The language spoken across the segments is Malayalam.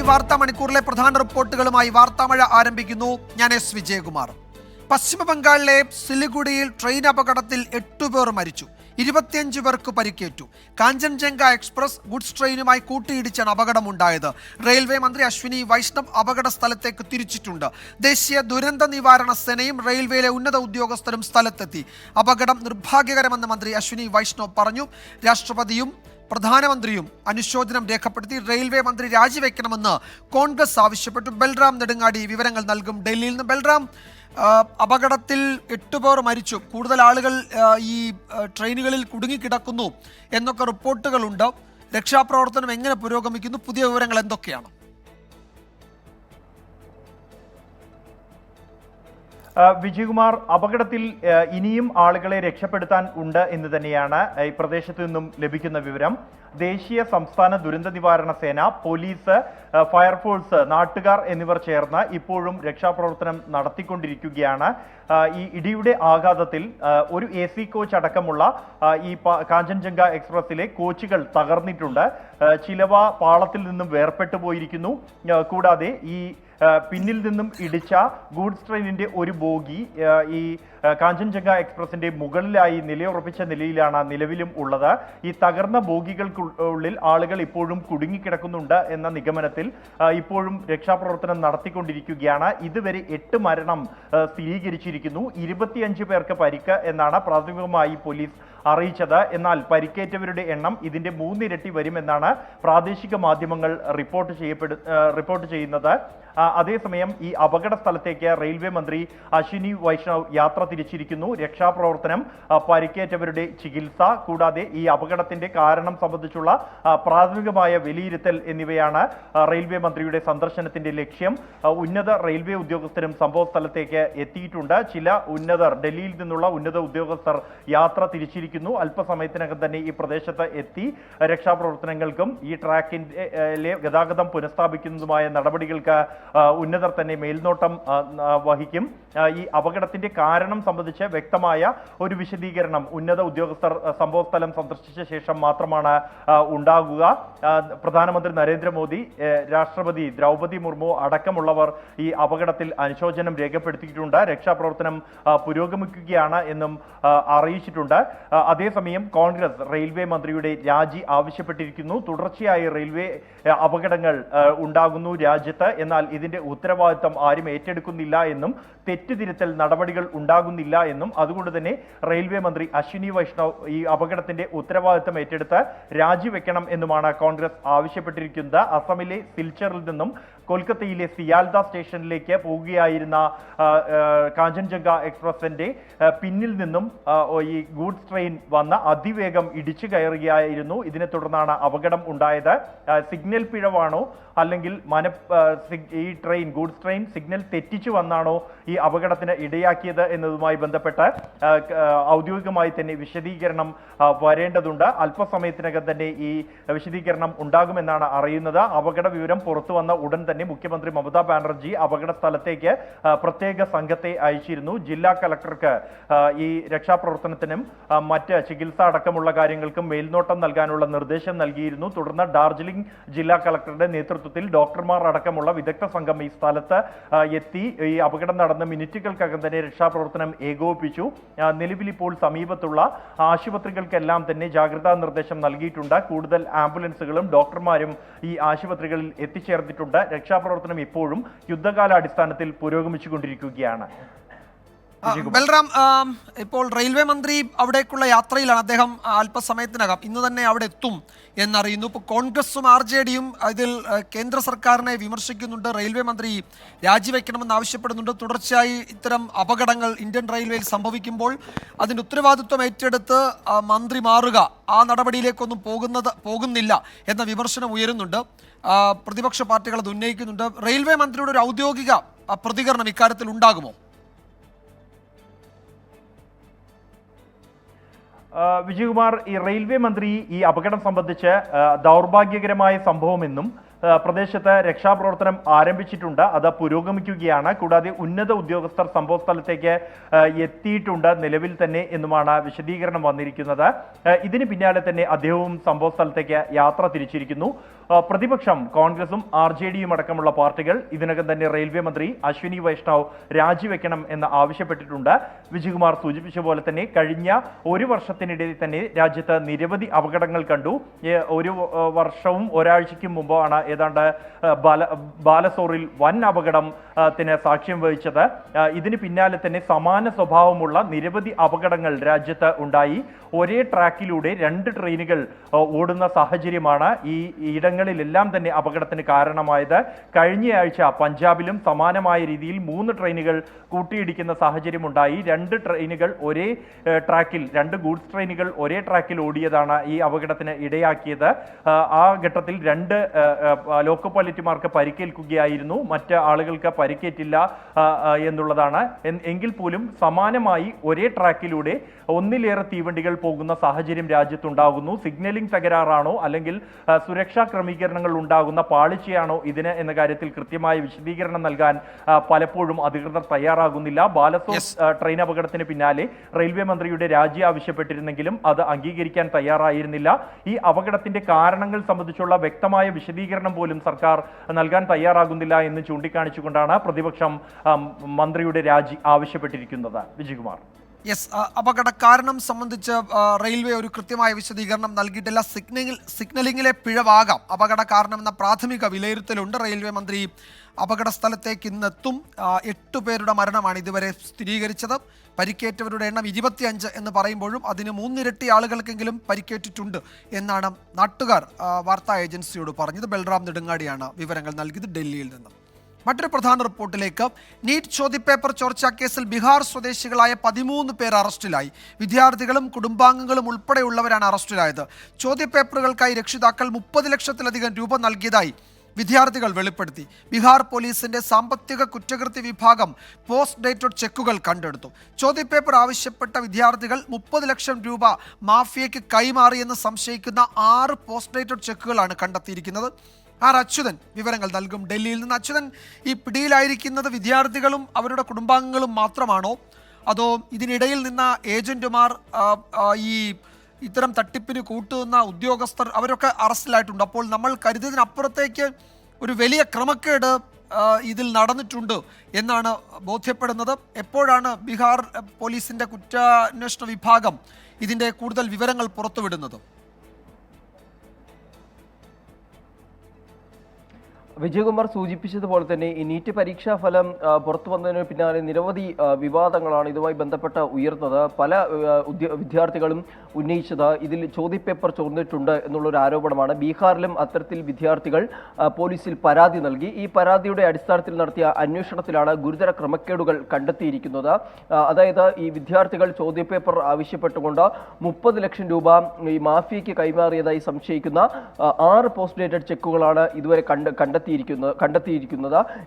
വാർത്താ മണിക്കൂറിലെ പ്രധാന റിപ്പോർട്ടുകളുമായി വാർത്താമഴ ആരംഭിക്കുന്നു. ഞാൻ എസ് വിജയകുമാർ. പശ്ചിമ ബംഗാളിലെ സിലിഗുഡിയിൽ ട്രെയിൻ അപകടത്തിൽ 8 പേർ മരിച്ചു, 25 പേർക്ക് പരിക്കേറ്റു. കാഞ്ചൻജംഗ എക്സ്പ്രസ് ഗുഡ്സ് ട്രെയിനുമായി കൂട്ടിയിടിച്ചാണ് അപകടമുണ്ടായത്. റെയിൽവേ മന്ത്രി അശ്വിനി വൈഷ്ണവ് അപകട സ്ഥലത്തേക്ക് തിരിച്ചിട്ടുണ്ട്. ദേശീയ ദുരന്ത നിവാരണ സേനയും റെയിൽവേയിലെ ഉന്നത ഉദ്യോഗസ്ഥരും സ്ഥലത്തെത്തി. അപകടം നിർഭാഗ്യകരമെന്ന് മന്ത്രി അശ്വിനി വൈഷ്ണവ് പറഞ്ഞു. രാഷ്ട്രപതിയും പ്രധാനമന്ത്രിയും അനുശോചനം രേഖപ്പെടുത്തി. റെയിൽവേ മന്ത്രി രാജിവെക്കണമെന്ന് കോൺഗ്രസ് ആവശ്യപ്പെട്ടു. ബൽറാം നെടുങ്ങാടി വിവരങ്ങൾ നൽകും ഡൽഹിയിൽ നിന്ന്. ബൽറാം, അപകടത്തിൽ 8 പേർ മരിച്ചു, കൂടുതൽ ആളുകൾ ഈ ട്രെയിനുകളിൽ കുടുങ്ങിക്കിടക്കുന്നു എന്നൊക്കെ റിപ്പോർട്ടുകളുണ്ട്. രക്ഷാപ്രവർത്തനം എങ്ങനെ പുരോഗമിക്കുന്നു? പുതിയ വിവരങ്ങൾ എന്തൊക്കെയാണ്? വിജയകുമാർ, അപകടത്തിൽ ഇനിയും ആളുകളെ രക്ഷപ്പെടുത്താൻ ഉണ്ട് എന്ന് തന്നെയാണ് ഈ പ്രദേശത്തു നിന്നും ലഭിക്കുന്ന വിവരം. ദേശീയ സംസ്ഥാന ദുരന്ത നിവാരണ സേന, പോലീസ്, ഫയർഫോഴ്സ്, നാട്ടുകാർ എന്നിവർ ചേർന്ന് ഇപ്പോഴും രക്ഷാപ്രവർത്തനം നടത്തിക്കൊണ്ടിരിക്കുകയാണ്. ഈ ഇടിയുടെ ആഘാതത്തിൽ ഒരു AC കോച്ച് അടക്കമുള്ള ഈ കാഞ്ചൻജംഗ എക്സ്പ്രസിലെ കോച്ചുകൾ തകർന്നിട്ടുണ്ട്. ചിലവ പാളത്തിൽ നിന്നും വേർപെട്ടു പോയിരിക്കുന്നു. കൂടാതെ ഈ പിന്നിൽ നിന്നും ഇടിച്ച ഗൂഡ്സ് ട്രെയിനിന്റെ ഒരു ബോഗി ഈ കാഞ്ചൻജംഗ എക്സ്പ്രസിന്റെ മുകളിലായി നിലയുറപ്പിച്ച നിലയിലാണ് നിലവിലും ഉള്ളത്. ഈ തകർന്ന ബോഗികൾക്കുള്ളിൽ ആളുകൾ ഇപ്പോഴും കുടുങ്ങിക്കിടക്കുന്നുണ്ട് എന്ന നിഗമനത്തിൽ ഇപ്പോഴും രക്ഷാപ്രവർത്തനം നടത്തിക്കൊണ്ടിരിക്കുകയാണ്. ഇതുവരെ 8 മരണം സ്ഥിരീകരിച്ചിരിക്കുന്നു. 25 പേർക്ക് പരിക്ക് എന്നാണ് പ്രാഥമികമായി പോലീസ് അറിയിച്ചത്. എന്നാൽ പരിക്കേറ്റവരുടെ എണ്ണം ഇതിന്റെ 3 ഇരട്ടി വരുമെന്നാണ് പ്രാദേശിക മാധ്യമങ്ങൾ റിപ്പോർട്ട് ചെയ്യുന്നത്. അതേസമയം ഈ അപകട സ്ഥലത്തേക്ക് റെയിൽവേ മന്ത്രി അശ്വിനി വൈഷ്ണവ് യാത്ര തിരിച്ചിരിക്കുന്നു. രക്ഷാപ്രവർത്തനം, പരിക്കേറ്റവരുടെ ചികിത്സ, കൂടാതെ ഈ അപകടത്തിന്റെ കാരണം സംബന്ധിച്ചുള്ള പ്രാഥമികമായ വിലയിരുത്തൽ എന്നിവയാണ് റെയിൽവേ മന്ത്രിയുടെ സന്ദർശനത്തിന്റെ ലക്ഷ്യം. ഉന്നത റെയിൽവേ ഉദ്യോഗസ്ഥരും സംഭവ സ്ഥലത്തേക്ക് എത്തിയിട്ടുണ്ട്. ചില ഉന്നതർ, ഡൽഹിയിൽ നിന്നുള്ള ഉന്നത ഉദ്യോഗസ്ഥർ യാത്ര തിരിച്ചിരിക്കുന്നു. അല്പസമയത്തിനകം തന്നെ ഈ പ്രദേശത്ത് എത്തി രക്ഷാപ്രവർത്തനങ്ങൾക്കും ഈ ട്രാക്കിന്റെ ഗതാഗതം പുനഃസ്ഥാപിക്കുന്നതുമായ നടപടികൾക്ക് ഉന്നതർ തന്നെ മേൽനോട്ടം വഹിക്കും. ഈ അപകടത്തിന്റെ കാരണം സംബന്ധിച്ച് വ്യക്തമായ ഒരു വിശദീകരണം ഉന്നത ഉദ്യോഗസ്ഥർ സംഭവ സ്ഥലം സന്ദർശിച്ച ശേഷം മാത്രമാണ് ഉണ്ടാകുക. പ്രധാനമന്ത്രി നരേന്ദ്രമോദി, രാഷ്ട്രപതി ദ്രൗപദി മുർമു അടക്കമുള്ളവർ ഈ അപകടത്തിൽ അനുശോചനം രേഖപ്പെടുത്തിയിട്ടുണ്ട്. രക്ഷാപ്രവർത്തനം പുരോഗമിക്കുകയാണ് എന്നും അറിയിച്ചിട്ടുണ്ട്. അതേസമയം കോൺഗ്രസ് റെയിൽവേ മന്ത്രിയുടെ രാജി ആവശ്യപ്പെട്ടിരിക്കുന്നു. തുടർച്ചയായി റെയിൽവേ അപകടങ്ങൾ ഉണ്ടാകുന്നു രാജ്യത്ത്. എന്നാൽ ഇതിന്റെ ഉത്തരവാദിത്തം ആരും ഏറ്റെടുക്കുന്നില്ല എന്നും തെറ്റുതിരുത്തൽ നടപടികൾ ഉണ്ടാകുന്നില്ല എന്നും അതുകൊണ്ട് തന്നെ റെയിൽവേ മന്ത്രി അശ്വിനി വൈഷ്ണവ് ഈ അപകടത്തിന്റെ ഉത്തരവാദിത്തം ഏറ്റെടുത്ത് രാജിവെക്കണം എന്നുമാണ് കോൺഗ്രസ് ആവശ്യപ്പെട്ടിരിക്കുന്നത്. അസമിലെ സിൽച്ചറിൽ നിന്നും കൊൽക്കത്തയിലെ സിയാൽദ സ്റ്റേഷനിലേക്ക് പോവുകയായിരുന്ന കാഞ്ചൻജംഗ എക്സ്പ്രസിന്റെ പിന്നിൽ നിന്നും ഈ ഗൂഡ്സ് ട്രെയിൻ വന്ന് അതിവേഗം ഇടിച്ചു കയറുകയായിരുന്നു. ഇതിനെ തുടർന്നാണ് അപകടം ഉണ്ടായത്. സിഗ്നൽ പിഴവാണോ അല്ലെങ്കിൽ ഈ ട്രെയിൻ, ഗൂഡ്സ് ട്രെയിൻ സിഗ്നൽ തെറ്റിച്ചു വന്നാണോ ഈ അപകടത്തിന് ഇടയാക്കിയത് എന്നതുമായി ബന്ധപ്പെട്ട് ഔദ്യോഗികമായി തന്നെ വിശദീകരണം വരേണ്ടതുണ്ട്. അല്പസമയത്തിനകം തന്നെ ഈ വിശദീകരണം ഉണ്ടാകുമെന്നാണ് അറിയുന്നത്. അപകട വിവരം പുറത്തു വന്ന ഉടൻ തന്നെ മുഖ്യമന്ത്രി മമതാ ബാനർജി അപകട സ്ഥലത്തേക്ക് പ്രത്യേക സംഘത്തെ അയച്ചിരുന്നു. ജില്ലാ കളക്ടർക്ക് ഈ രക്ഷാപ്രവർത്തനത്തിനും മറ്റ് ചികിത്സ അടക്കമുള്ള കാര്യങ്ങൾക്കും മേൽനോട്ടം നൽകാനുള്ള നിർദ്ദേശം നൽകിയിരുന്നു. തുടർന്ന് ഡാർജിലിംഗ് ജില്ലാ കളക്ടറുടെ നേതൃത്വത്തിൽ ഡോക്ടർമാർ അടക്കമുള്ള വിദഗ്ധ സംഘം ഈ സ്ഥലത്ത് എത്തി. ഈ അപകടം നടന്ന മിനിറ്റുകൾക്കകം തന്നെ രക്ഷാപ്രവർത്തനം ഏകോപിപ്പിച്ചു. നിലവിൽ ഇപ്പോൾ സമീപത്തുള്ള ആശുപത്രികൾക്കെല്ലാം തന്നെ ജാഗ്രതാ നിർദ്ദേശം നൽകിയിട്ടുണ്ട്. കൂടുതൽ ആംബുലൻസുകളും ഡോക്ടർമാരും ഈ ആശുപത്രികളിൽ എത്തിച്ചേർന്നിട്ടുണ്ട്. രക്ഷാപ്രവർത്തനം ഇപ്പോഴും യുദ്ധകാലാടിസ്ഥാനത്തിൽ പുരോഗമിച്ചുകൊണ്ടിരിക്കുകയാണ്. ബൽറാം, ഇപ്പോൾ റെയിൽവേ മന്ത്രി അവിടേക്കുള്ള യാത്രയിലാണ്. അദ്ദേഹം അല്പസമയത്തിനകം ഇന്ന് തന്നെ അവിടെ എത്തും എന്നറിയുന്നു. ഇപ്പോൾ കോൺഗ്രസും RJDയും ഇതിൽ കേന്ദ്ര സർക്കാരിനെ വിമർശിക്കുന്നുണ്ട്. റെയിൽവേ മന്ത്രി രാജിവെക്കണമെന്ന് ആവശ്യപ്പെടുന്നുണ്ട്. തുടർച്ചയായി ഇത്തരം അപകടങ്ങൾ ഇന്ത്യൻ റെയിൽവേയിൽ സംഭവിക്കുമ്പോൾ അതിൻ്റെ ഉത്തരവാദിത്വം ഏറ്റെടുത്ത് മന്ത്രി മാറുക, ആ നടപടിയിലേക്കൊന്നും പോകുന്നില്ല എന്ന വിമർശനം ഉയരുന്നുണ്ട്. പ്രതിപക്ഷ പാർട്ടികൾ അത് ഉന്നയിക്കുന്നുണ്ട്. റെയിൽവേ മന്ത്രിയുടെ ഒരു ഔദ്യോഗിക പ്രതികരണം ഇക്കാര്യത്തിൽ ഉണ്ടാകുമോ? വിജയകുമാർ, ഈ റെയിൽവേ മന്ത്രി ഈ അപകടം സംബന്ധിച്ച് ദൗർഭാഗ്യകരമായ സംഭവമെന്നും പ്രദേശത്ത് രക്ഷാപ്രവർത്തനം ആരംഭിച്ചിട്ടുണ്ട്, അത് പുരോഗമിക്കുകയാണ്. കൂടാതെ ഉന്നത ഉദ്യോഗസ്ഥർ സംഭവ സ്ഥലത്തേക്ക് എത്തിയിട്ടുണ്ട് നിലവിൽ തന്നെ എന്നുമാണ് വിശദീകരണം വന്നിരിക്കുന്നത്. ഇതിന് പിന്നാലെ തന്നെ അദ്ദേഹവും സംഭവ സ്ഥലത്തേക്ക് യാത്ര തിരിച്ചിരിക്കുന്നു. പ്രതിപക്ഷം കോൺഗ്രസും RJDയും അടക്കമുള്ള പാർട്ടികൾ ഇതിനകം തന്നെ റെയിൽവേ മന്ത്രി അശ്വിനി വൈഷ്ണവ് രാജിവെക്കണം എന്ന് ആവശ്യപ്പെട്ടിട്ടുണ്ട്. വിജയകുമാർ സൂചിപ്പിച്ച പോലെ തന്നെ കഴിഞ്ഞ ഒരു വർഷത്തിനിടയിൽ തന്നെ രാജ്യത്ത് നിരവധി അപകടങ്ങൾ കണ്ടു. ഒരു വർഷവും ഒരാഴ്ചയ്ക്കും മുമ്പാണ് ഏതാണ്ട് ബാലസോറിൽ വൻ അപകടത്തിന് സാക്ഷ്യം വഹിച്ചത്. ഇതിന് പിന്നാലെ തന്നെ സമാന സ്വഭാവമുള്ള നിരവധി അപകടങ്ങൾ രാജ്യത്ത് ഉണ്ടായി. ഒരേ ട്രാക്കിലൂടെ 2 ട്രെയിനുകൾ ഓടുന്ന സാഹചര്യമാണ് ഈ ഇടങ്ങളിലെല്ലാം തന്നെ അപകടത്തിന് കാരണമായത്. കഴിഞ്ഞയാഴ്ച പഞ്ചാബിലും സമാനമായ രീതിയിൽ 3 ട്രെയിനുകൾ കൂട്ടിയിടിക്കുന്ന സാഹചര്യമുണ്ടായി. 2 ട്രെയിനുകൾ ഒരേ ട്രാക്കിൽ 2 ഗൂഡ്സ് ട്രെയിനുകൾ ഒരേ ട്രാക്കിൽ ഓടിയതാണ് ഈ അപകടത്തിന് ഇടയാക്കിയത്. ആ ഘട്ടത്തിൽ 2 ലോക്കോ പൈലറ്റുമാർക്ക് പരിക്കേൽക്കുകയായിരുന്നു. മറ്റ് ആളുകൾക്ക് പരിക്കേറ്റില്ല എന്നുള്ളതാണ്. എങ്കിൽ പോലും സമാനമായി ഒരേ ട്രാക്കിലൂടെ ഒന്നിലേറെ തീവണ്ടികൾ പോകുന്ന സാഹചര്യം രാജ്യത്തുണ്ടാകുന്നു. സിഗ്നലിംഗ് തകരാറാണോ അല്ലെങ്കിൽ സുരക്ഷാ ക്രമീകരണങ്ങൾ ഉണ്ടാകുന്ന പാളിച്ചയാണോ ഇതിന് എന്ന കാര്യത്തിൽ കൃത്യമായ വിശദീകരണം നൽകാൻ പലപ്പോഴും അധികൃതർ തയ്യാറാകുന്നില്ല. ബാലസോർ ട്രെയിൻ അപകടത്തിന് പിന്നാലെ റെയിൽവേ മന്ത്രിയുടെ രാജി ആവശ്യപ്പെട്ടിരുന്നെങ്കിലും അത് അംഗീകരിക്കാൻ തയ്യാറായിരുന്നില്ല. ഈ അപകടത്തിന്റെ കാരണങ്ങൾ സംബന്ധിച്ചുള്ള വ്യക്തമായ വിശദീകരണം പോലും സർക്കാർ നൽകാൻ തയ്യാറാകുന്നില്ല എന്ന് ചൂണ്ടിക്കാണിച്ചുകൊണ്ടാണ് പ്രതിപക്ഷം മന്ത്രിയുടെ രാജി ആവശ്യപ്പെട്ടിരിക്കുന്നത്. വിജയകുമാർ. അപകട കാരണം സംബന്ധിച്ച് റെയിൽവേ ഒരു കൃത്യമായ വിശദീകരണം നൽകിയിട്ടില്ല. സിഗ്നലിംഗിലെ പിഴവാകാം അപകട കാരണമെന്ന പ്രാഥമിക വിലയിരുത്തലുണ്ട്. റെയിൽവേ മന്ത്രി അപകട സ്ഥലത്തേക്ക് ഇന്നെത്തും. 8 പേരുടെ മരണമാണ് ഇതുവരെ സ്ഥിരീകരിച്ചത്. പരിക്കേറ്റവരുടെ എണ്ണം 25 എന്ന് പറയുമ്പോഴും അതിന് 3 ഇരട്ടി ആളുകൾക്കെങ്കിലും പരിക്കേറ്റിട്ടുണ്ട് എന്നാണ് നാട്ടുകാർ വാർത്താ ഏജൻസിയോട് പറഞ്ഞത്. ബൽറാം നെടുങ്ങാടിയാണ് വിവരങ്ങൾ നൽകിയത് ഡൽഹിയിൽ നിന്നും. മറ്റൊരു പ്രധാന റിപ്പോർട്ടിലേക്ക്. നീറ്റ് ചോദ്യപേപ്പർ ചോർച്ചാ കേസിൽ ബീഹാർ സ്വദേശികളായ 13 പേർ അറസ്റ്റിലായി. വിദ്യാർത്ഥികളും കുടുംബാംഗങ്ങളും ഉൾപ്പെടെയുള്ളവരാണ് അറസ്റ്റിലായത്. ചോദ്യപേപ്പറുകൾക്കായി രക്ഷിതാക്കൾ 30 ലക്ഷത്തിലധികം രൂപ നൽകിയതായി വിദ്യാർത്ഥികൾ വെളിപ്പെടുത്തി. ബീഹാർ പോലീസിന്റെ സാമ്പത്തിക കുറ്റകൃത്യ വിഭാഗം പോസ്റ്റ് ഡേറ്റഡ് ചെക്കുകൾ കണ്ടെടുത്തു. ചോദ്യപേപ്പർ ആവശ്യപ്പെട്ട വിദ്യാർത്ഥികൾ 30 ലക്ഷം രൂപ മാഫിയയ്ക്ക് കൈമാറിയെന്ന് സംശയിക്കുന്ന 6 പോസ്റ്റ് ഡേറ്റഡ് ചെക്കുകളാണ് കണ്ടെത്തിയിരിക്കുന്നത്. അച്യുതൻ വിവരങ്ങൾ നൽകും ഡൽഹിയിൽ നിന്ന്. അച്യുതൻ, ഈ പിടിയിലായിരിക്കുന്നത് വിദ്യാർത്ഥികളും അവരുടെ കുടുംബാംഗങ്ങളും മാത്രമാണോ, അതോ ഇതിനിടയിൽ നിന്ന ഏജന്റുമാർ, ഈ ഇത്തരം തട്ടിപ്പിന് കൂട്ടുന്ന ഉദ്യോഗസ്ഥർ അവരൊക്കെ അറസ്റ്റിലായിട്ടുണ്ട്? അപ്പോൾ നമ്മൾ കരുതിയതിനപ്പുറത്തേക്ക് ഒരു വലിയ ക്രമക്കേട് ഇതിൽ നടന്നിട്ടുണ്ട് എന്നാണ് ബോധ്യപ്പെടുന്നത്. എപ്പോഴാണ് ബീഹാർ പോലീസിന്റെ കുറ്റാന്വേഷണ വിഭാഗം ഇതിന്റെ കൂടുതൽ വിവരങ്ങൾ പുറത്തുവിടുന്നത്? വിജയകുമാർ സൂചിപ്പിച്ചതുപോലെ തന്നെ ഈ നീറ്റ് പരീക്ഷാ ഫലം പുറത്തു വന്നതിന് പിന്നാലെ നിരവധി വിവാദങ്ങളാണ് ഇതുമായി ബന്ധപ്പെട്ട ഉയർന്നത്. പല വിദ്യാർത്ഥികളും ഉന്നയിച്ചത് ഇതിൽ ചോദ്യപേപ്പർ ചോർന്നിട്ടുണ്ട് എന്നുള്ളൊരു ആരോപണമാണ്. ബീഹാറിലും അത്തരത്തിൽ വിദ്യാർത്ഥികൾ പോലീസിൽ പരാതി നൽകി. ഈ പരാതിയുടെ അടിസ്ഥാനത്തിൽ നടത്തിയ അന്വേഷണത്തിലാണ് ഗുരുതര ക്രമക്കേടുകൾ കണ്ടെത്തിയിരിക്കുന്നത്. അതായത് ഈ വിദ്യാർത്ഥികൾ ചോദ്യപേപ്പർ ആവശ്യപ്പെട്ടുകൊണ്ട് 30 ലക്ഷം രൂപ ഈ മാഫിയയ്ക്ക് കൈമാറിയതായി സംശയിക്കുന്ന 6 പോസ്റ്റ് ഡേറ്റഡ് ചെക്കുകളാണ് ഇതുവരെ കണ്ടെത്തിയിരിക്കുന്നത്.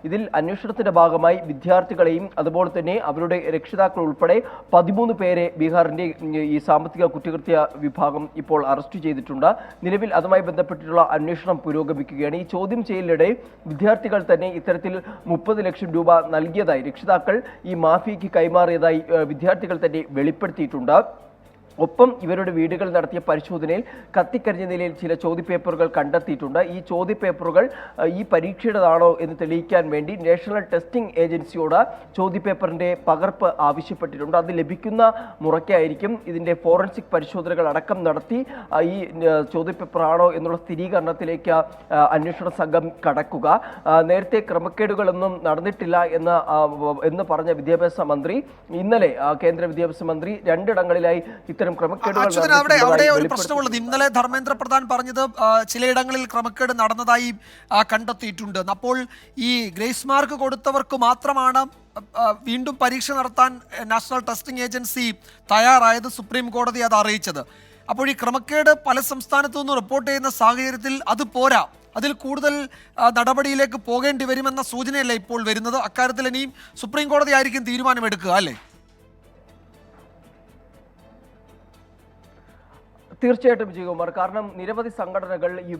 ഇതിൽ അന്വേഷണത്തിന്റെ ഭാഗമായി വിദ്യാർത്ഥികളെയും അതുപോലെ തന്നെ അവരുടെ രക്ഷിതാക്കൾ ഉൾപ്പെടെ 13 പേരെ ബീഹാറിന്റെ ഈ സാമ്പത്തിക കുറ്റകൃത്യ വിഭാഗം ഇപ്പോൾ അറസ്റ്റ് ചെയ്തിട്ടുണ്ട്. നിലവിൽ അതുമായി ബന്ധപ്പെട്ടിട്ടുള്ള അന്വേഷണം പുരോഗമിക്കുകയാണ്. ഈ ചോദ്യം ചെയ്യലിനിടെ വിദ്യാർത്ഥികൾ തന്നെ ഇത്തരത്തിൽ 30 ലക്ഷം രൂപ നൽകിയതായി, രക്ഷിതാക്കൾ ഈ മാഫിയയ്ക്ക് കൈമാറിയതായി വിദ്യാർത്ഥികൾ തന്നെ വെളിപ്പെടുത്തിയിട്ടുണ്ട്. ഒപ്പം ഇവരുടെ വീടുകൾ നടത്തിയ പരിശോധനയിൽ കത്തിക്കരിഞ്ഞ നിലയിൽ ചില ചോദ്യപേപ്പറുകൾ കണ്ടെത്തിയിട്ടുണ്ട്. ഈ ചോദ്യപേപ്പറുകൾ ഈ പരീക്ഷയുടേതാണോ എന്ന് തെളിയിക്കാൻ വേണ്ടി നാഷണൽ ടെസ്റ്റിംഗ് ഏജൻസിയോട് ചോദ്യപേപ്പറിന്റെ പകർപ്പ് ആവശ്യപ്പെട്ടിട്ടുണ്ട്. അത് ലഭിക്കുന്ന മുറയ്ക്കായിരിക്കും ഇതിന്റെ ഫോറൻസിക് പരിശോധനകൾ അടക്കം നടത്തി ഈ ചോദ്യപേപ്പർ ആണോ എന്നുള്ള സ്ഥിരീകരണത്തിലേക്ക് അന്വേഷണ സംഘം കടക്കുക. നേരത്തെ ക്രമക്കേടുകളൊന്നും നടന്നിട്ടില്ല എന്ന് പറഞ്ഞ വിദ്യാഭ്യാസ മന്ത്രി ഇന്നലെ കേന്ദ്ര വിദ്യാഭ്യാസ മന്ത്രി 2 ഇടങ്ങളിലായി അവിടെ ഒരു പ്രശ്നമുള്ളത്. ഇന്നലെ ധർമ്മേന്ദ്ര പ്രധാൻ പറഞ്ഞത് ചിലയിടങ്ങളിൽ ക്രമക്കേട് നടന്നതായി കണ്ടെത്തിയിട്ടുണ്ട്. അപ്പോൾ ഈ ഗ്രേസ് മാർക്ക് കൊടുത്തവർക്ക് മാത്രമാണ് വീണ്ടും പരീക്ഷ നടത്താൻ നാഷണൽ ടെസ്റ്റിംഗ് ഏജൻസി തയ്യാറായത്, സുപ്രീം കോടതി അത് അറിയിച്ചത്. അപ്പോൾ ഈ ക്രമക്കേട് പല സംസ്ഥാനത്തു നിന്നും റിപ്പോർട്ട് ചെയ്യുന്ന സാഹചര്യത്തിൽ അത് പോരാ, അതിൽ കൂടുതൽ നടപടിയിലേക്ക് പോകേണ്ടി വരുമെന്ന സൂചനയല്ലേ ഇപ്പോൾ വരുന്നത്? അക്കാര്യത്തിൽ ഇനിയും സുപ്രീം കോടതി ആയിരിക്കും തീരുമാനമെടുക്കുക, അല്ലേ? തീർച്ചയായിട്ടും വിജയകുമാർ, കാരണം നിരവധി സംഘടനകൾ ഈ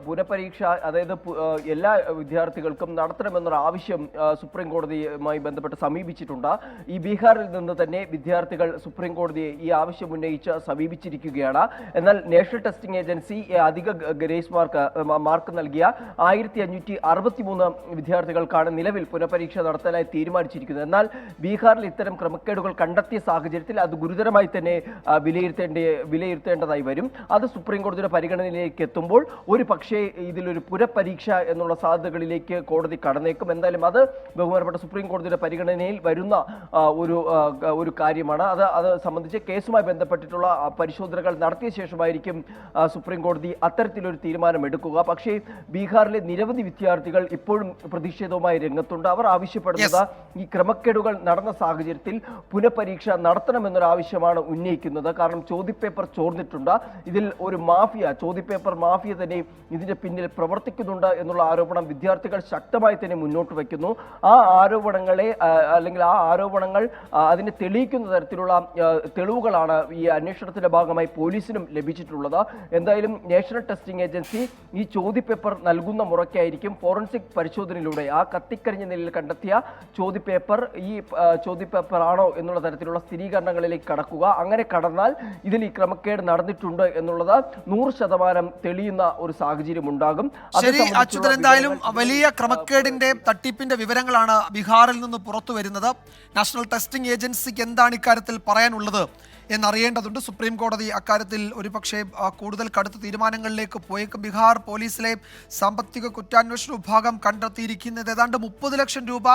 പുനഃപരീക്ഷ അതായത് എല്ലാ വിദ്യാർത്ഥികൾക്കും നടത്തണമെന്നൊരു ആവശ്യം സുപ്രീം കോടതിയുമായി ബന്ധപ്പെട്ട് സമീപിച്ചിട്ടുണ്ട്. ഈ ബീഹാറിൽ നിന്ന് തന്നെ വിദ്യാർത്ഥികൾ സുപ്രീം കോടതിയെ ഈ ആവശ്യം ഉന്നയിച്ച് സമീപിച്ചിരിക്കുകയാണ്. എന്നാൽ നാഷണൽ ടെസ്റ്റിംഗ് ഏജൻസി അധിക ഗ്രേസ് മാർക്ക് നൽകിയ 1563 വിദ്യാർത്ഥികൾക്കാണ് നിലവിൽ പുനഃപരീക്ഷ നടത്താനായി തീരുമാനിച്ചിരിക്കുന്നത്. എന്നാൽ ബീഹാറിൽ ഇത്തരം ക്രമക്കേടുകൾ കണ്ടെത്തിയ സാഹചര്യത്തിൽ അത് ഗുരുതരമായി തന്നെ വിലയിരുത്തേണ്ടതായി വരും. അത് സുപ്രീം കോടതിയുടെ പരിഗണനയിലേക്ക് എത്തുമ്പോൾ ഒരു പക്ഷേ ഇതിലൊരു പുനഃപരീക്ഷ എന്നുള്ള സാധ്യതകളിലേക്ക് കോടതി കടന്നേക്കും. എന്തായാലും അത് ബഹുമാനപ്പെട്ട സുപ്രീം കോടതിയുടെ പരിഗണനയിൽ വരുന്ന ഒരു കാര്യമാണ്. അത് സംബന്ധിച്ച് കേസുമായി ബന്ധപ്പെട്ടിട്ടുള്ള പരിശോധനകൾ നടത്തിയ ശേഷമായിരിക്കും സുപ്രീം കോടതി അത്തരത്തിലൊരു തീരുമാനം എടുക്കുക. പക്ഷേ ബീഹാറിലെ നിരവധി വിദ്യാർത്ഥികൾ ഇപ്പോഴും പ്രതിഷേധവുമായി രംഗത്തുണ്ട്. അവർ ആവശ്യപ്പെടുന്നത് ഈ ക്രമക്കേടുകൾ നടന്ന സാഹചര്യത്തിൽ പുനഃപരീക്ഷ നടത്തണമെന്നൊരു ആവശ്യമാണ് ഉന്നയിക്കുന്നത്. കാരണം ചോദ്യപേപ്പർ ചോർന്നിട്ടുണ്ട്. ഇതിൽ ഒരു മാഫിയ, ചോദ്യപേപ്പർ മാഫിയ തന്നെ ഇതിന്റെ പിന്നിൽ പ്രവർത്തിക്കുന്നുണ്ട് എന്നുള്ള ആരോപണം വിദ്യാർത്ഥികൾ ശക്തമായി തന്നെ മുന്നോട്ട് വയ്ക്കുന്നു. ആ ആരോപണങ്ങളെ അല്ലെങ്കിൽ ആ ആരോപണങ്ങൾ അതിനെ തെളിയിക്കുന്ന തരത്തിലുള്ള തെളിവുകളാണ് ഈ അന്വേഷണത്തിന്റെ ഭാഗമായി പോലീസിനും ലഭിച്ചിട്ടുള്ളത്. എന്തായാലും നാഷണൽ ടെസ്റ്റിംഗ് ഏജൻസി ഈ ചോദ്യപേപ്പർ നൽകുന്ന മുറയ്ക്കായിരിക്കും ഫോറൻസിക് പരിശോധനയിലൂടെ ആ കത്തിക്കരിഞ്ഞ നിലയിൽ കണ്ടെത്തിയ ചോദ്യപേപ്പർ ഈ ചോദ്യപേപ്പർ ആണോ എന്നുള്ള തരത്തിലുള്ള സ്ഥിരീകരണങ്ങളിലേക്ക് കടക്കുക. അങ്ങനെ കടന്നാൽ ഇതിൽ ഈ ക്രമക്കേട് നടന്നിട്ടുണ്ട് എന്നുള്ളത് 100% തെളിയുന്ന ഒരു സാഹചര്യം ഉണ്ടാകും. ശരി അച്യുതൻ, എന്തായാലും വലിയ ക്രമക്കേടിന്റെ തട്ടിപ്പിന്റെ വിവരങ്ങളാണ് ബീഹാറിൽ നിന്ന് പുറത്തു വരുന്നത്. നാഷണൽ ടെസ്റ്റിംഗ് ഏജൻസിക്ക് എന്താണ് ഇക്കാര്യത്തിൽ പറയാനുള്ളത് എന്നറിയേണ്ടതുണ്ട്. സുപ്രീം കോടതി അക്കാര്യത്തിൽ ഒരുപക്ഷെ കൂടുതൽ കടുത്ത തീരുമാനങ്ങളിലേക്ക് പോയേക്കും. ബീഹാർ പോലീസിലെ സാമ്പത്തിക കുറ്റാന്വേഷണ വിഭാഗം കണ്ടെത്തിയിരിക്കുന്നത് ഏതാണ്ട് 30 ലക്ഷം രൂപ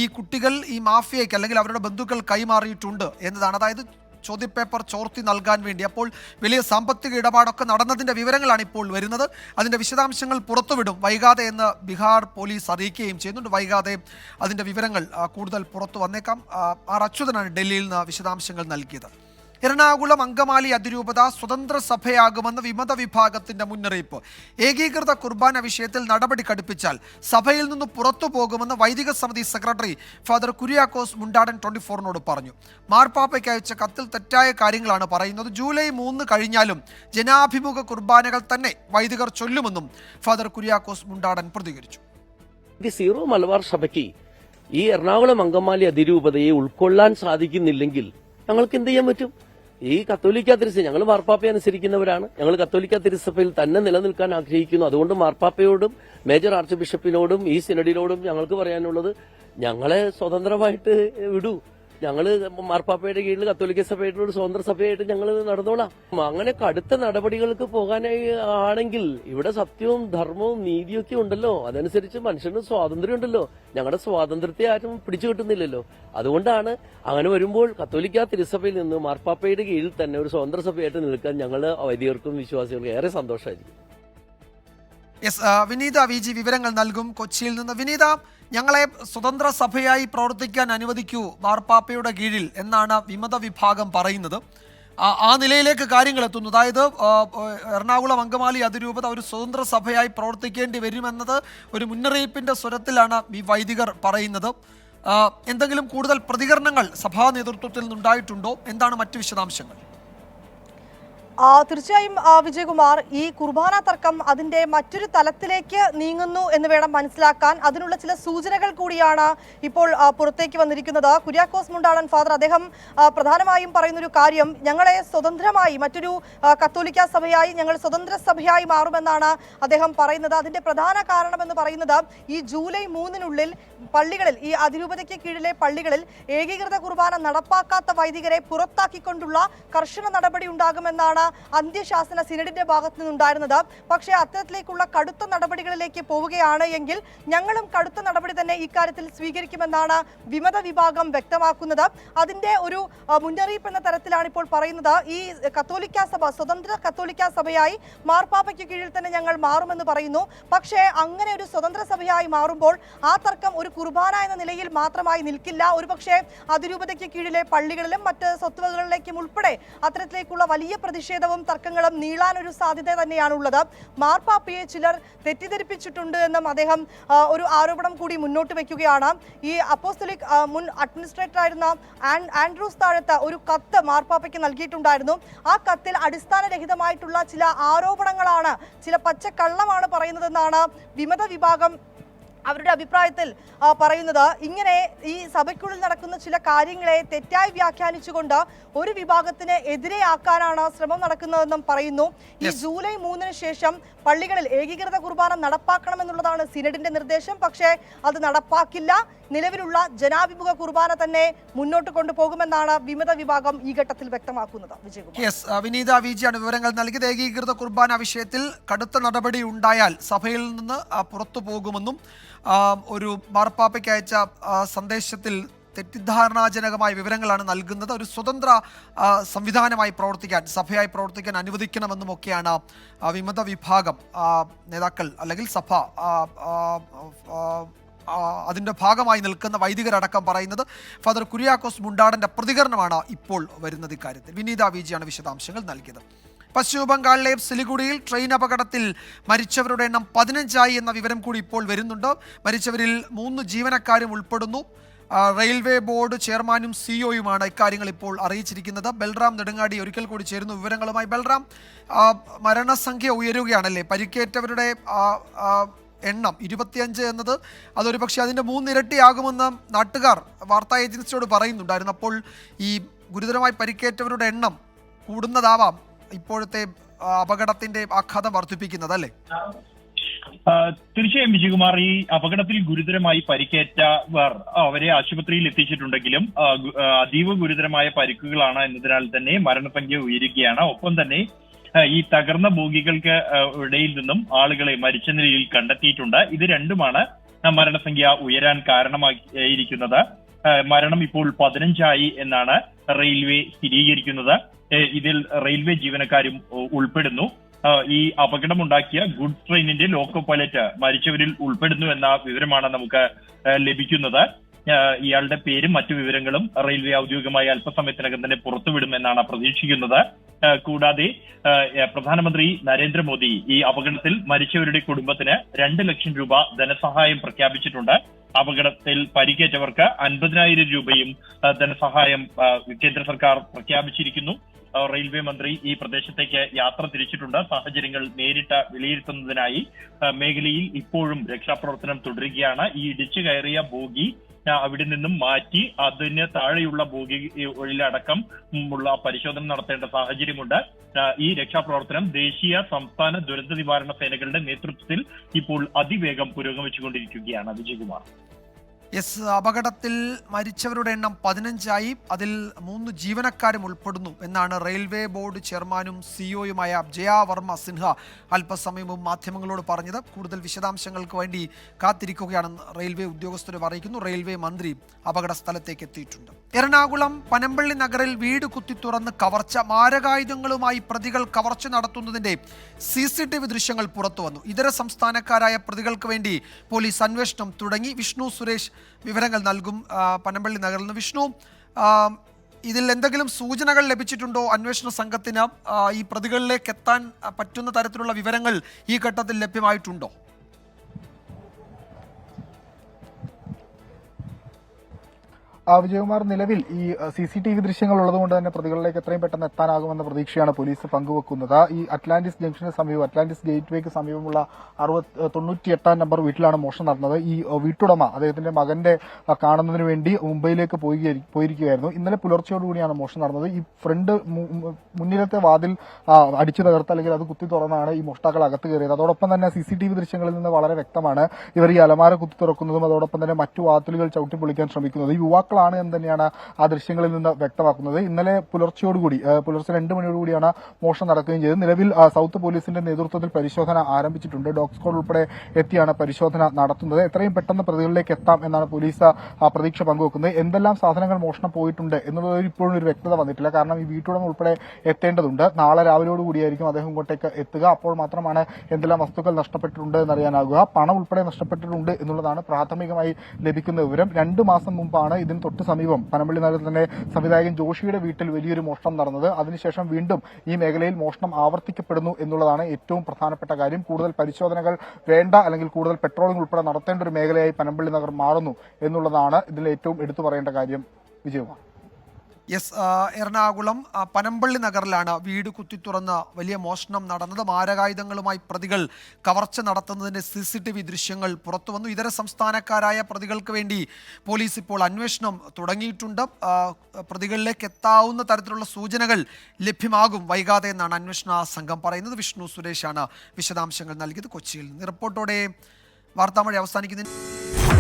ഈ കുട്ടികൾ ഈ മാഫിയയ്ക്ക് അല്ലെങ്കിൽ അവരുടെ ബന്ധുക്കൾ കൈമാറിയിട്ടുണ്ട് എന്നതാണ്. അതായത് ചോദ്യപേപ്പർ ചോർത്തി നൽകാൻ വേണ്ടി. അപ്പോൾ വലിയ സാമ്പത്തിക ഇടപാടൊക്കെ നടന്നതിൻ്റെ വിവരങ്ങളാണ് ഇപ്പോൾ വരുന്നത്. അതിൻ്റെ വിശദാംശങ്ങൾ പുറത്തുവിടും വൈകാതെ എന്ന് ബീഹാർ പോലീസ് അറിയിക്കുകയും ചെയ്യുന്നുണ്ട്. വൈകാതെ അതിൻ്റെ വിവരങ്ങൾ കൂടുതൽ പുറത്തു വന്നേക്കാം. ആർ അച്യുതനാണ് ഡൽഹിയിൽ നിന്ന് വിശദാംശങ്ങൾ നൽകിയത്. എറണാകുളം അങ്കമാലി അതിരൂപത സ്വതന്ത്ര സഭയാകുമെന്ന് വിമത വിഭാഗത്തിന്റെ മുന്നറിയിപ്പ്. ഏകീകൃത കുർബാന വിഷയത്തിൽ നടപടി കടുപ്പിച്ചാൽ സഭയിൽ നിന്ന് പുറത്തു പോകുമെന്ന് വൈദിക സമിതി സെക്രട്ടറി ഫാദർ കുര്യാക്കോസ് മുണ്ടാടൻ 24 പറഞ്ഞു. മാർപ്പാപ്പയ്ക്ക് അയച്ച കത്തിൽ തെറ്റായ കാര്യങ്ങളാണ് പറയുന്നത്. ജൂലൈ 3 കഴിഞ്ഞാലും ജനാഭിമുഖ കുർബാനകൾ തന്നെ വൈദികർ ചൊല്ലുമെന്നും ഫാദർ കുര്യാക്കോസ് മുണ്ടാടൻ പ്രതികരിച്ചു. സീറോ മലബാർ സഭയ്ക്ക് ഈ എറണാകുളം അങ്കമാലി അതിരൂപതയെ ഉൾക്കൊള്ളാൻ സാധിക്കുന്നില്ലെങ്കിൽ ഞങ്ങൾക്ക് എന്ത് ചെയ്യാൻ പറ്റും? ഈ കത്തോലിക്ക തിരുസഭ, ഞങ്ങൾ മാർപ്പാപ്പയെ അനുസരിക്കുന്നവരാണ്. ഞങ്ങൾ കത്തോലിക്ക തിരുസഭയിൽ തന്നെ നിലനിൽക്കാൻ ആഗ്രഹിക്കുന്നു. അതുകൊണ്ട് മാർപ്പാപ്പയോടും മേജർ ആർച്ച് ബിഷപ്പിനോടും ഈ സിനഡിനോടും ഞങ്ങൾക്ക് പറയാനുള്ളത്, ഞങ്ങളെ സ്വതന്ത്രമായിട്ട് വിടൂ. ഞങ്ങള് മാർപ്പാപ്പയുടെ കീഴിൽ കത്തോലിക്ക സഭയുടെ ഒരു സ്വതന്ത്ര സഭയായിട്ട് ഞങ്ങൾ നടന്നോളാം. അങ്ങനെ കടുത്ത നടപടികൾക്ക് പോകാനായി ആണെങ്കിൽ ഇവിടെ സത്യവും ധർമ്മവും നീതിയൊക്കെ ഉണ്ടല്ലോ. അതനുസരിച്ച് മനുഷ്യന് സ്വാതന്ത്ര്യം ഉണ്ടല്ലോ. ഞങ്ങളുടെ സ്വാതന്ത്ര്യത്തെ ആരും പിടിച്ചു കിട്ടുന്നില്ലല്ലോ. അതുകൊണ്ടാണ് അങ്ങനെ വരുമ്പോൾ കത്തോലിക്ക തിരുസഭയിൽ നിന്ന് മാർപ്പാപ്പയുടെ കീഴിൽ തന്നെ ഒരു സ്വതന്ത്ര സഭയായിട്ട് നിൽക്കാൻ ഞങ്ങൾ വൈദികർക്കും വിശ്വാസികൾക്കും ഏറെ സന്തോഷമായിരിക്കും. വിനീത VG വിവരങ്ങൾ നൽകും കൊച്ചിയിൽ നിന്ന്. വിനീത, ഞങ്ങളെ സ്വതന്ത്ര സഭയായി പ്രവർത്തിക്കാൻ അനുവദിക്കൂ മാർപ്പാപ്പയുടെ കീഴിൽ എന്നാണ് വിമത വിഭാഗം പറയുന്നത്. ആ നിലയിലേക്ക് കാര്യങ്ങൾ എത്തുന്നു. അതായത് എറണാകുളം അങ്കമാലി അതിരൂപത ഒരു സ്വതന്ത്ര സഭയായി പ്രവർത്തിക്കേണ്ടി വരുമെന്നത് ഒരു മുന്നറിയിപ്പിന്റെ സ്വരത്തിലാണ് ഈ വൈദികർ പറയുന്നത്. എന്തെങ്കിലും കൂടുതൽ പ്രതികരണങ്ങൾ സഭാ നേതൃത്വത്തിൽ നിന്നുണ്ടായിട്ടുണ്ടോ? എന്താണ് മറ്റു വിശദാംശങ്ങൾ? തീർച്ചയായും വിജയകുമാർ, ഈ കുർബാന തർക്കം അതിന്റെ മറ്റൊരു തലത്തിലേക്ക് നീങ്ങുന്നു എന്ന് വേണം മനസ്സിലാക്കാൻ. അതിനുള്ള ചില സൂചനകൾ കൂടിയാണ് ഇപ്പോൾ പുറത്തേക്ക് വന്നിരിക്കുന്നത്. കുര്യാക്കോസ് മുണ്ടാടൻ ഫാദർ അദ്ദേഹം പ്രധാനമായും പറയുന്നൊരു കാര്യം, ഞങ്ങളെ സ്വതന്ത്രമായി മറ്റൊരു കത്തോലിക്ക സഭയായി ഞങ്ങൾ സ്വതന്ത്ര സഭയായി മാറുമെന്നാണ് അദ്ദേഹം പറയുന്നത്. അതിന്റെ പ്രധാന കാരണമെന്ന് പറയുന്നത് ഈ ജൂലൈ 3-നുള്ളിൽ പള്ളികളിൽ, ഈ അതിരൂപതയ്ക്ക് കീഴിലെ പള്ളികളിൽ ഏകീകൃത കുർബാന നടപ്പാക്കാത്ത വൈദികരെ പുറത്താക്കിക്കൊണ്ടുള്ള കർശന നടപടി ഉണ്ടാകുമെന്നാണ് അന്ത്യശാസന സിനഡിന്റെ ഭാഗത്തു നിന്നുണ്ടായിരുന്നത്. പക്ഷേ അത്തരത്തിലേക്കുള്ള കടുത്ത നടപടികളിലേക്ക് പോവുകയാണ് എങ്കിൽ ഞങ്ങളും കടുത്ത നടപടി തന്നെ ഇക്കാര്യത്തിൽ സ്വീകരിക്കുമെന്നാണ് വിമത വിഭാഗം വ്യക്തമാക്കുന്നത്. അതിന്റെ ഒരു മുന്നറിയിപ്പ് എന്ന തരത്തിലാണ് ഇപ്പോൾ പറയുന്നത്. ഈ കത്തോലിക്ക സഭ സ്വതന്ത്ര കത്തോലിക്ക സഭയായി മാർപ്പാപ്പയ്ക്ക് കീഴിൽ തന്നെ ഞങ്ങൾ മാറുമെന്ന് പറയുന്നു. പക്ഷേ അങ്ങനെ ഒരു സ്വതന്ത്ര സഭയായി മാറുമ്പോൾ ആ തർക്കം ഒരു കുർബാന എന്ന നിലയിൽ മാത്രമായി നിൽക്കില്ല. ഒരുപക്ഷെ അതിരൂപതയ്ക്ക് കീഴിലെ പള്ളികളിലും മറ്റ് സ്വത്തുവകകളിലേക്കും ഉൾപ്പെടെ അത്തരത്തിലേക്കുള്ള വലിയ പ്രതിഷേധം പ്രതിഷേധവും തർക്കങ്ങളും നീളാനൊരു സാധ്യത തന്നെയാണുള്ളത്. മാർപ്പാപ്പയെ ചിലർ തെറ്റിദ്ധരിപ്പിച്ചിട്ടുണ്ട് എന്നും അദ്ദേഹം ഒരു ആരോപണം കൂടി മുന്നോട്ട് വെക്കുകയാണ്. ഈ അപ്പോസ്തലിക് മുൻ അഡ്മിനിസ്ട്രേറ്റർ ആയിരുന്ന ആൻഡ്രൂസ് താഴത്ത് ഒരു കത്ത് മാർപ്പാപ്പയ്ക്ക് നൽകിയിട്ടുണ്ടായിരുന്നു. ആ കത്തിൽ അടിസ്ഥാനരഹിതമായിട്ടുള്ള ചില ആരോപണങ്ങളാണ്, ചില പച്ചക്കള്ളമാണ് പറയുന്നതെന്നാണ് വിമത വിഭാഗം അവരുടെ അഭിപ്രായത്തിൽ പറയുന്നത്. ഇങ്ങനെ ഈ സഭയ്ക്കുള്ളിൽ നടക്കുന്ന ചില കാര്യങ്ങളെ തെറ്റായി വ്യാഖ്യാനിച്ചുകൊണ്ട് ഒരു വിഭാഗത്തിന് എതിരെയാക്കാനാണ് ശ്രമം നടക്കുന്നതെന്നും പറയുന്നു. ഈ ജൂലൈ 3-ന് ശേഷം പള്ളികളിൽ ഏകീകൃത കുർബാന നടപ്പാക്കണമെന്നുള്ളതാണ് സിനഡിന്റെ നിർദ്ദേശം. പക്ഷേ അത് നടപ്പാക്കില്ല. നിലവിലുള്ള ജനാഭിമുഖ കുർബാന തന്നെ മുന്നോട്ട് കൊണ്ടുപോകുമെന്നാണ് വിമത വിഭാഗം ഈ ഘട്ടത്തിൽ വ്യക്തമാക്കുന്നത്. വിനീത വിജിയാണ് വിവരങ്ങൾ നൽകിയത്. ഏകീകൃത കുർബാന വിഷയത്തിൽ കടുത്ത നടപടി ഉണ്ടായാൽ സഭയിൽ നിന്ന് പുറത്തു പോകുമെന്നും ഒരു മാർപ്പാപ്പയ്ക്ക് അയച്ച സന്ദേശത്തിൽ തെറ്റിദ്ധാരണാജനകമായ വിവരങ്ങളാണ് നൽകുന്നത്. ഒരു സ്വതന്ത്ര സംവിധാനമായി പ്രവർത്തിക്കാൻ, സഭയായി പ്രവർത്തിക്കാൻ അനുവദിക്കണമെന്നുമൊക്കെയാണ് വിമത വിഭാഗം നേതാക്കൾ അല്ലെങ്കിൽ സഭ അതിൻ്റെ ഭാഗമായി നിൽക്കുന്ന വൈദികരടക്കം പറയുന്നത്. ഫാദർ കുര്യാക്കോസ് മുണ്ടാടൻ്റെ പ്രതികരണമാണ് ഇപ്പോൾ വരുന്നത് ഇക്കാര്യത്തിൽ. വിനീത വിജിയാണ് വിശദാംശങ്ങൾ നൽകിയത്. പശ്ചിമ ബംഗാളിലെ സിലിഗുഡിയിൽ ട്രെയിൻ അപകടത്തിൽ മരിച്ചവരുടെ എണ്ണം 15 എന്ന വിവരം കൂടി ഇപ്പോൾ വരുന്നുണ്ട്. മരിച്ചവരിൽ 3 ജീവനക്കാരും ഉൾപ്പെടുന്നു. റെയിൽവേ ബോർഡ് ചെയർമാനും സിഇഒയുമാണ് ഇക്കാര്യങ്ങൾ ഇപ്പോൾ അറിയിച്ചിരിക്കുന്നത്. ബൽറാം നെടുങ്ങാടി ഒരിക്കൽ കൂടി ചേരുന്നു വിവരങ്ങളുമായി. ബൽറാം, മരണസംഖ്യ ഉയരുകയാണല്ലേ? പരിക്കേറ്റവരുടെ എണ്ണം 25 എന്നത് അതൊരു പക്ഷേ അതിൻ്റെ 3 ഇരട്ടിയാകുമെന്ന് നാട്ടുകാർ വാർത്താ ഏജൻസിയോട് പറയുന്നുണ്ടായിരുന്നു. അപ്പോൾ ഈ ഗുരുതരമായി പരിക്കേറ്റവരുടെ എണ്ണം കൂടുന്നതാവാം ഇപ്പോഴത്തെ അപകടത്തിന്റെ ആഘാതം വർദ്ധിപ്പിക്കുന്നതല്ലേ? തീർച്ചയായും വിജയകുമാർ, ഈ അപകടത്തിൽ ഗുരുതരമായി പരിക്കേറ്റവർ അവരെ ആശുപത്രിയിൽ എത്തിച്ചിട്ടുണ്ടെങ്കിലും അതീവ ഗുരുതരമായ പരിക്കുകളാണ് എന്നതിനാൽ തന്നെ മരണസംഖ്യ ഉയരുകയാണ്. ഒപ്പം തന്നെ ഈ തകർന്ന ബോഗികൾക്ക് ഇടയിൽ നിന്നും ആളുകളെ മരിച്ച നിലയിൽ കണ്ടെത്തിയിട്ടുണ്ട്. ഇത് രണ്ടുമാണ് മരണസംഖ്യ ഉയരാൻ കാരണമായിരിക്കുന്നത്. മരണം ഇപ്പോൾ 15 എന്നാണ് റെയിൽവേ സ്ഥിരീകരിക്കുന്നത്. ഇതിൽ റെയിൽവേ ജീവനക്കാരും ഉൾപ്പെടുന്നു. ഈ അപകടമുണ്ടാക്കിയ ഗുഡ്സ് ട്രെയിനിന്റെ ലോക്കോ പൈലറ്റ് മരിച്ചവരിൽ ഉൾപ്പെടുന്നു എന്ന വിവരമാണ് നമുക്ക് ലഭിക്കുന്നത്. ഇയാളുടെ പേരും മറ്റു വിവരങ്ങളും റെയിൽവേ ഔദ്യോഗികമായി അല്പസമയത്തിനകം തന്നെ പുറത്തുവിടുമെന്നാണ് പ്രതീക്ഷിക്കുന്നത്. കൂടാതെ പ്രധാനമന്ത്രി നരേന്ദ്രമോദി ഈ അപകടത്തിൽ മരിച്ചവരുടെ കുടുംബത്തിന് 2 ലക്ഷം രൂപ ധനസഹായം പ്രഖ്യാപിച്ചിട്ടുണ്ട്. അപകടത്തിൽ പരിക്കേറ്റവർക്ക് 50,000 രൂപയും ധനസഹായം കേന്ദ്ര സർക്കാർ പ്രഖ്യാപിച്ചിരിക്കുന്നു. റെയിൽവേ മന്ത്രി ഈ പ്രദേശത്തേക്ക് യാത്ര തിരിച്ചിട്ടുണ്ട്. സാഹചര്യങ്ങൾ നേരിട്ട് വിലയിരുത്തുന്നതിനായി മേഖലയിൽ ഇപ്പോഴും രക്ഷാപ്രവർത്തനം തുടരുകയാണ്. ഈ ഇടിച്ചു കയറിയ ബോഗി അവിടെ നിന്നും മാറ്റി അതിന് താഴെയുള്ള ബോഗിയിലടക്കം ഉള്ള പരിശോധന നടത്തേണ്ട സാഹചര്യമുണ്ട്. ഈ രക്ഷാപ്രവർത്തനം ദേശീയ സംസ്ഥാന ദുരന്ത നിവാരണ സേനകളുടെ നേതൃത്വത്തിൽ ഇപ്പോൾ അതിവേഗം പുരോഗമിച്ചുകൊണ്ടിരിക്കുകയാണ്. വിജയകുമാർ, അപകടത്തിൽ മരിച്ചവരുടെ എണ്ണം 15 അതിൽ 3 ജീവനക്കാരും ഉൾപ്പെടുന്നു എന്നാണ് റെയിൽവേ ബോർഡ് ചെയർമാനും സിഇഒയുമായ ജയ വർമ്മ സിൻഹ അല്പസമയം മുമ്പ് മാധ്യമങ്ങളോട് പറഞ്ഞത്. കൂടുതൽ വിശദാംശങ്ങൾക്ക് വേണ്ടി കാത്തിരിക്കുകയാണെന്ന് റെയിൽവേ ഉദ്യോഗസ്ഥർ അറിയിക്കുന്നു. റെയിൽവേ മന്ത്രി അപകട സ്ഥലത്തേക്ക് എത്തിയിട്ടുണ്ട്. എറണാകുളം പനമ്പള്ളി നഗറിൽ വീട് കുത്തി തുറന്ന് കവർച്ച, മാരകായുധങ്ങളുമായി പ്രതികൾ കവർച്ച നടത്തുന്നതിന്റെ CCTV ദൃശ്യങ്ങൾ പുറത്തുവന്നു. ഇതര സംസ്ഥാനക്കാരായ പ്രതികൾക്ക് വേണ്ടി പോലീസ് അന്വേഷണം തുടങ്ങി. വിഷ്ണു സുരേഷ് വിവരങ്ങൾ നൽകും പനമ്പള്ളി നഗറിൽ നിന്ന്. വിഷ്ണു, ഇതിൽ എന്തെങ്കിലും സൂചനകൾ ലഭിച്ചിട്ടുണ്ടോ അന്വേഷണ സംഘത്തിന്? ഈ പ്രതികളിലേക്ക് എത്താൻ പറ്റുന്ന തരത്തിലുള്ള വിവരങ്ങൾ ഈ ഘട്ടത്തിൽ ലഭ്യമായിട്ടുണ്ടോ? വിജയകുമാർ, നിലവിൽ ഈ CCTV ദൃശ്യങ്ങൾ ഉള്ളതുകൊണ്ട് തന്നെ പ്രതികളിലേക്ക് എത്രയും പെട്ടെന്ന് എത്താനാകുമെന്ന പ്രതീക്ഷയാണ് പോലീസ് പങ്കുവെക്കുന്നത്. ഈ അറ്റ്ലാന്റിസ് ജംഗ്ഷന് സമീപം, അറ്റ്ലാന്റിസ് ഗേറ്റ്വേക്ക് സമീപമുള്ള 98 നമ്പർ വീട്ടിലാണ് മോഷണം നടന്നത്. ഈ വീട്ടുടമ അദ്ദേഹത്തിന്റെ മകന്റെ കാണുന്നതിന് വേണ്ടി മുംബൈയിലേക്ക് പോയിരിക്കുകയായിരുന്നു. ഇന്നലെ പുലർച്ചയോടുകൂടിയാണ് മോഷണം നടന്നത്. ഈ ഫ്രണ്ട് മുന്നിലത്തെ വാതിൽ അടിച്ചു തകർത്ത് അല്ലെങ്കിൽ അത് കുത്തി തുറന്നാണ് ഈ മോഷ്ടാക്കൾ അകത്ത് കയറിയത്. അതോടൊപ്പം തന്നെ CCTV ദൃശ്യങ്ങളിൽ നിന്ന് വളരെ വ്യക്തമാണ് ഇവർ ഈ അലമാര കുത്തി തുറക്കുന്നതും അതോടൊപ്പം തന്നെ മറ്റു വാതിലുകൾ ചവിട്ടിപ്പൊളിക്കാൻ ശ്രമിക്കുന്നത്. ഈ യുവാക്കളാണ് എന്ന് തന്നെയാണ് ആ ദൃശ്യങ്ങളിൽ നിന്ന് വ്യക്തമാക്കുന്നത്. ഇന്നലെ പുലർച്ചെ 2 മണിയോടുകൂടിയാണ് മോഷണം നടക്കുകയും ചെയ്തത്. നിലവിൽ സൗത്ത് പോലീസിന്റെ നേതൃത്വത്തിൽ പരിശോധന ആരംഭിച്ചിട്ടുണ്ട്. ഡോഗ് സ്ക്വാഡ് ഉൾപ്പെടെ എത്തിയാണ് പരിശോധന നടത്തുന്നത്. എത്രയും പെട്ടെന്ന് പ്രതികളിലേക്ക് എത്താം എന്നാണ് പോലീസ് പ്രതീക്ഷ പങ്കുവെക്കുന്നത്. എന്തെല്ലാം സാധനങ്ങൾ മോഷണം പോയിട്ടുണ്ട് എന്നുള്ളത് ഇപ്പോഴും ഒരു വ്യക്തത വന്നിട്ടില്ല. കാരണം ഈ വീട്ടുടമ ഉൾപ്പെടെ എത്തേണ്ടതുണ്ട്. നാളെ രാവിലെയോടുകൂടിയായിരിക്കും അദ്ദേഹം ഇങ്ങോട്ടേക്ക് എത്തുക. അപ്പോൾ മാത്രമാണ് എന്തെല്ലാം വസ്തുക്കൾ നഷ്ടപ്പെട്ടിട്ടുണ്ട് എന്നറിയാനാകുക. പണം ഉൾപ്പെടെ നഷ്ടപ്പെട്ടിട്ടുണ്ട് എന്നുള്ളതാണ് പ്രാഥമികമായി ലഭിക്കുന്ന വിവരം. 2 മാസം മുമ്പാണ് ഇതിന് വീടിന് തൊട്ട് സമീപം പനമ്പള്ളി നഗറിൽ തന്നെ സംവിധായകൻ ജോഷിയുടെ വീട്ടിൽ വലിയൊരു മോഷണം നടന്നത്. അതിനുശേഷം വീണ്ടും ഈ മേഖലയിൽ മോഷണം ആവർത്തിക്കപ്പെടുന്നു എന്നുള്ളതാണ് ഏറ്റവും പ്രധാനപ്പെട്ട കാര്യം. കൂടുതൽ പരിശോധനകൾ വേണ്ട, അല്ലെങ്കിൽ കൂടുതൽ പെട്രോളിംഗ് ഉൾപ്പെടെ നടത്തേണ്ട ഒരു മേഖലയായി പനമ്പള്ളി നഗർ മാറുന്നു എന്നുള്ളതാണ് ഇതിൽ ഏറ്റവും എടുത്തു പറയേണ്ട കാര്യം. വിജയകുമാർ. യെസ്, എറണാകുളം പനമ്പള്ളി നഗറിലാണ് വീട് കുത്തിത്തുറന്ന് വലിയ മോഷണം നടന്നത്. മാരകായുധങ്ങളുമായി പ്രതികൾ കവർച്ച നടത്തുന്നതിന്റെ CCTV ദൃശ്യങ്ങൾ പുറത്തു വന്നു. ഇതര സംസ്ഥാനക്കാരായ പ്രതികൾക്ക് വേണ്ടി പോലീസ് ഇപ്പോൾ അന്വേഷണം തുടങ്ങിയിട്ടുണ്ട്. പ്രതികളിലേക്ക് എത്താവുന്ന തരത്തിലുള്ള സൂചനകൾ ലഭ്യമാകും വൈകാതെ എന്നാണ് അന്വേഷണ സംഘം പറയുന്നത്. വിഷ്ണു സുരേഷാണ് വിശദാംശങ്ങൾ നൽകിയത് കൊച്ചിയിൽ നിന്ന്. റിപ്പോർട്ടോടെ വാർത്താമഴ അവസാനിക്കുന്നതിന്